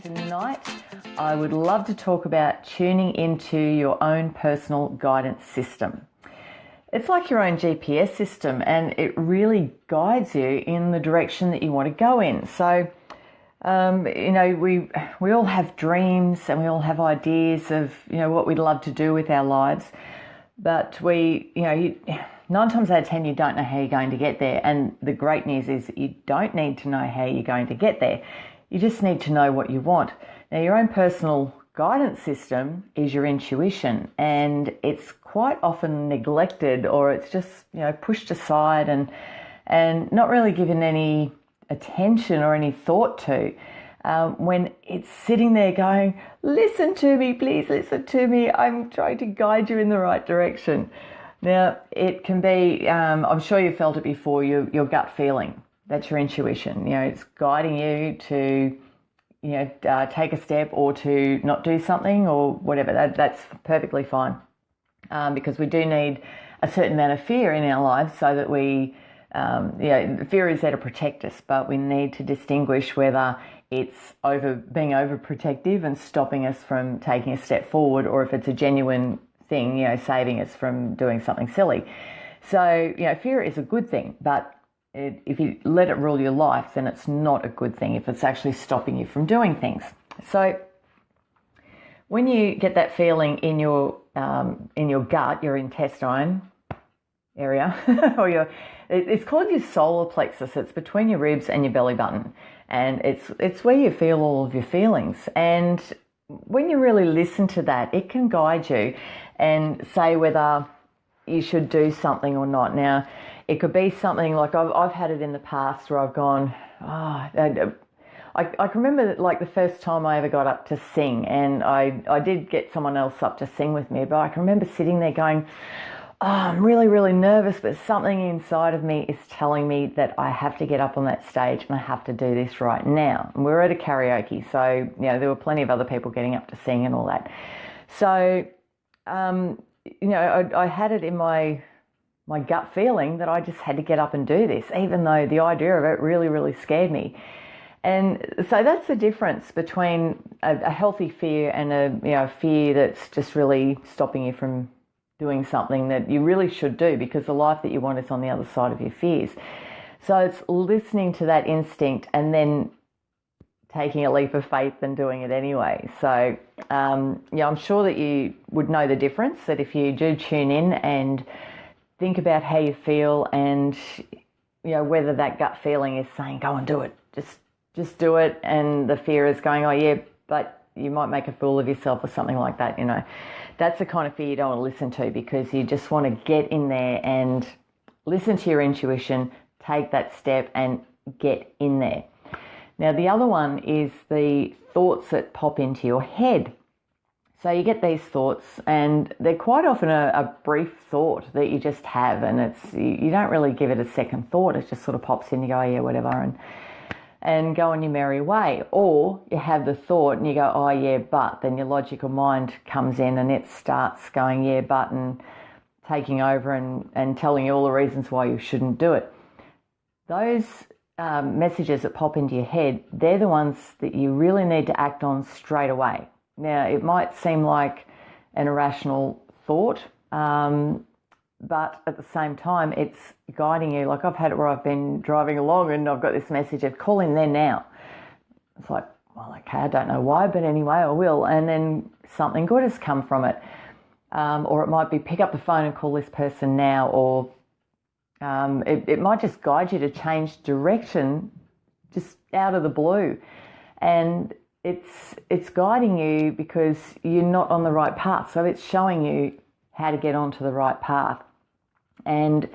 Tonight, I would love to talk about tuning into your own personal guidance system. It's like your own GPS system, and it really guides you in the direction that you want to go in. So, we all have dreams and we all have ideas of, what we'd love to do with our lives. But 9 times out of 10, you don't know how you're going to get there. And the great news is that you don't need to know how you're going to get there. You just need to know what you want. Now, your own personal guidance system is your intuition, and it's quite often neglected, or it's just, pushed aside and not really given any attention or any thought to, when it's sitting there going, listen to me, please listen to me. I'm trying to guide you in the right direction. Now, it can be, I'm sure you've felt it before, your gut feeling. That's your intuition. It's guiding you to, take a step or to not do something or whatever. That's perfectly fine, because we do need a certain amount of fear in our lives so that we, fear is there to protect us, but we need to distinguish whether it's being overprotective and stopping us from taking a step forward, or if it's a genuine thing, saving us from doing something silly. So, fear is a good thing, but if you let it rule your life, then it's not a good thing if it's actually stopping you from doing things. So when you get that feeling in your gut, your intestine area, or it's called your solar plexus. It's between your ribs and your belly button, and it's where you feel all of your feelings. And when you really listen to that, it can guide you and say whether you should do something or not. Now, it could be something like I've had it in the past where I've gone, I can remember like the first time I ever got up to sing, and I did get someone else up to sing with me, but I can remember sitting there going, I'm really, really nervous, but something inside of me is telling me that I have to get up on that stage and I have to do this right now. And we were at a karaoke, so there were plenty of other people getting up to sing and all that. So, I had it in my gut feeling that I just had to get up and do this, even though the idea of it really, really scared me. And so that's the difference between a healthy fear and a fear that's just really stopping you from doing something that you really should do, because the life that you want is on the other side of your fears. So it's listening to that instinct and then taking a leap of faith and doing it anyway. So, I'm sure that you would know the difference, that if you do tune in and think about how you feel and, whether that gut feeling is saying, go and do it, just do it. And the fear is going, oh yeah, but you might make a fool of yourself or something like that. That's the kind of fear you don't want to listen to, because you just want to get in there and listen to your intuition, take that step and get in there. Now, the other one is the thoughts that pop into your head. So you get these thoughts, and they're quite often a brief thought that you just have, and you don't really give it a second thought. It just sort of pops in, you go, oh, yeah, whatever, and go on your merry way. Or you have the thought and you go, oh, yeah, but. Then your logical mind comes in and it starts going, yeah, but, and taking over and telling you all the reasons why you shouldn't do it. Those messages that pop into your head, they're the ones that you really need to act on straight away. Now, it might seem like an irrational thought, but at the same time, it's guiding you. Like I've had it where I've been driving along and I've got this message of call in there now. It's like, well, okay, I don't know why, but anyway, I will. And then something good has come from it. Or it might be pick up the phone and call this person now, or it might just guide you to change direction just out of the blue. And it's guiding you because you're not on the right path. So it's showing you how to get onto the right path. And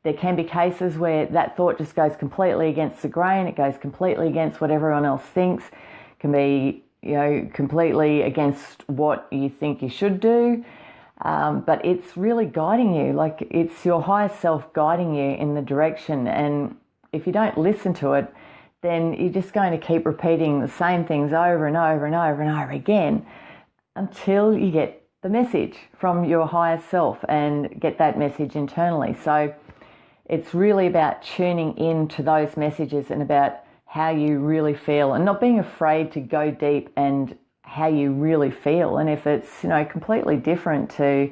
there can be cases where that thought just goes completely against the grain. It goes completely against what everyone else thinks. It can be, completely against what you think you should do. But it's really guiding you. Like it's your higher self guiding you in the direction. And if you don't listen to it, then you're just going to keep repeating the same things over and over and over and over again until you get the message from your higher self and get that message internally. So It's really about tuning in to those messages and about how you really feel, and not being afraid to go deep and how you really feel. And if it's, completely different to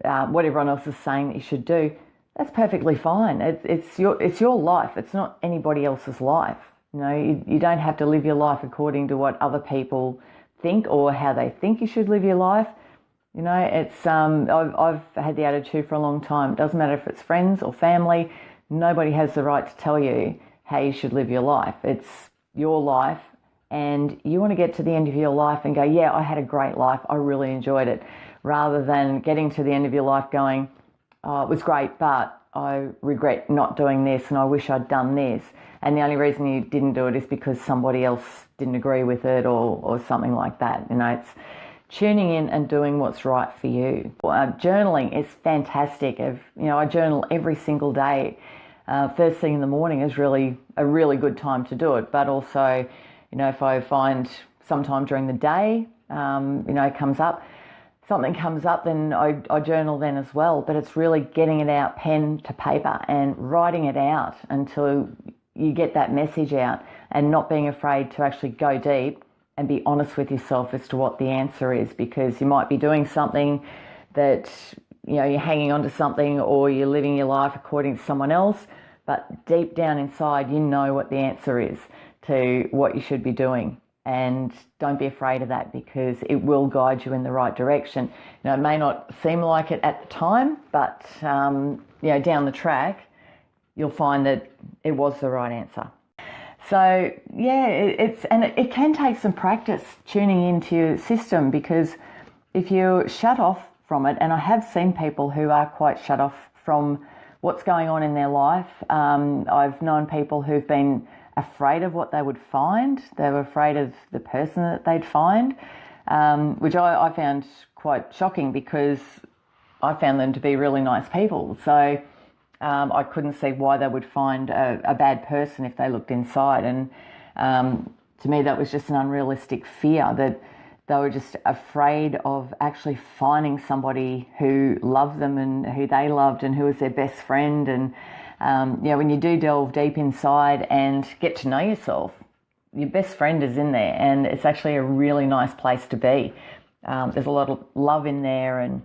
what everyone else is saying that you should do, that's perfectly fine. It's your life. It's not anybody else's life. You don't have to live your life according to what other people think or how they think you should live your life. It's I've had the attitude for a long time. It doesn't matter if it's friends or family. Nobody has the right to tell you how you should live your life. It's your life, and you want to get to the end of your life and go, yeah, I had a great life. I really enjoyed it, rather than getting to the end of your life going, oh, it was great, but I regret not doing this and I wish I'd done this. And the only reason you didn't do it is because somebody else didn't agree with it or something like that. It's tuning in and doing what's right for you. Journaling is fantastic. I journal every single day. First thing in the morning is really a really good time to do it. But also, if I find sometime during the day, something comes up, then I journal then as well. But it's really getting it out pen to paper and writing it out until you get that message out, and not being afraid to actually go deep and be honest with yourself as to what the answer is, because you might be doing something that, you're hanging on to something, or you're living your life according to someone else, but deep down inside, you know what the answer is to what you should be doing. And don't be afraid of that, because it will guide you in the right direction. It may not seem like it at the time, but, down the track, you'll find that it was the right answer. So yeah, it can take some practice tuning into your system, because if you're shut off from it, and I have seen people who are quite shut off from what's going on in their life. I've known people who've been afraid of what they would find. They were afraid of the person that they'd find, which I found quite shocking, because I found them to be really nice people. So I couldn't see why they would find a bad person if they looked inside. And to me, that was just an unrealistic fear, that they were just afraid of actually finding somebody who loved them and who they loved and who was their best friend. And, when you do delve deep inside and get to know yourself, your best friend is in there, and it's actually a really nice place to be. There's a lot of love in there, and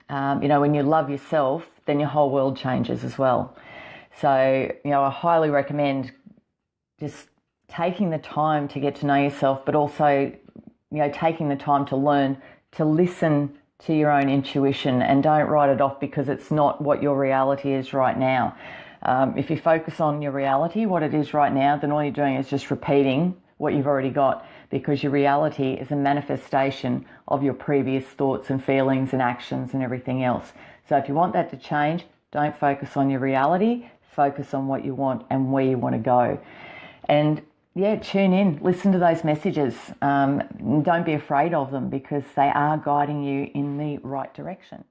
when you love yourself, then your whole world changes as well. So, I highly recommend just taking the time to get to know yourself, but also, taking the time to learn to listen to your own intuition, and don't write it off because it's not what your reality is right now. If you focus on your reality, what it is right now, then all you're doing is just repeating what you've already got, because your reality is a manifestation of your previous thoughts and feelings and actions and everything else. So if you want that to change, don't focus on your reality, focus on what you want and where you want to go. And yeah, tune in, listen to those messages. Don't be afraid of them, because they are guiding you in the right direction.